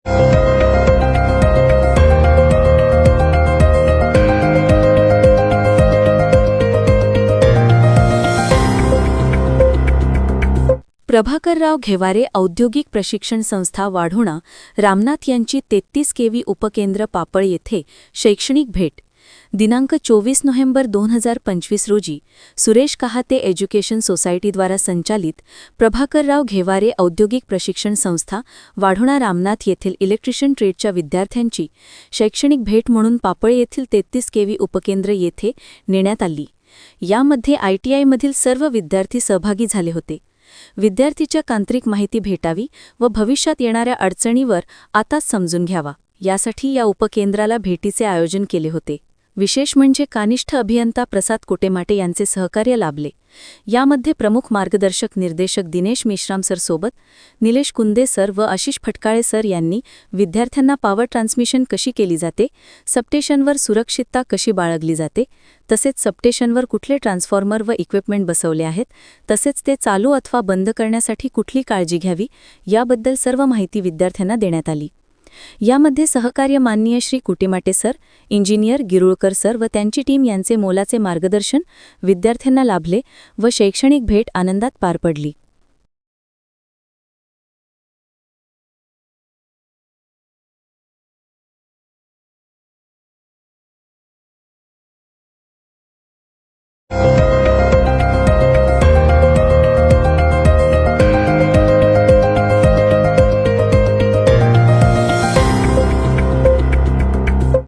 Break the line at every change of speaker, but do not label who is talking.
प्रभाकरराव घेवारे औद्योगिक प्रशिक्षण संस्था वाढोणा रामनाथ यांची 33 केवी उपकेंद्र पापळ येथे शैक्षणिक भेट दिनांक 24 नोव्हेंबर 2025 रोजी सुरेश कहाते एज्युकेशन सोसायटीद्वारा संचालित प्रभाकरराव घेवारे औद्योगिक प्रशिक्षण संस्था वाढोणा रामनाथ येथील इलेक्ट्रिशियन ट्रेडच्या विद्यार्थ्यांची शैक्षणिक भेट म्हणून पापळ येथील 33 केवी उपकेंद्र येथे नेण्यात आली। यामध्ये आयटीआयमधील सर्व विद्यार्थी सहभागी झाले होते। विद्यार्थीच्या तांत्रिक माहिती भेटावी व भविष्यात येणाऱ्या अडचणीवर आताच समजून घ्यावा यासाठी या उपकेंद्राला भेटीचे आयोजन केले होते। विशेष म्हणजे कानिष्ठ अभियंता प्रसाद कोटेमाटे यांचे सहकार्य लाभले। यामध्ये प्रमुख मार्गदर्शक निर्देशक दिनेश मेश्राम सर सोबत निलेश कुंदे सर व आशिष फटकाळे सर यांनी विद्यार्थ्यांना पॉवर ट्रान्समिशन कशी केली जाते, सबस्टेशनवर सुरक्षितता कशी बाळगली जाते, तसेच सबस्टेशनवर कुठले ट्रान्सफॉर्मर व इक्विपमेंट बसवले आहेत, तसेच ते चालू अथवा बंद करण्यासाठी कुठली काळजी घ्यावी याबद्दल सर्व माहिती विद्यार्थ्यांना देण्यात आली। यामध्ये सहकार्य माननीय Shri कुटेमाटे sir, engineer Girulkar sir व त्यांची टीम यांचे मोलाचे मार्गदर्शन विद्यार्थ्यांना लाभले व शैक्षणिक भेट आनंदात पार पडली।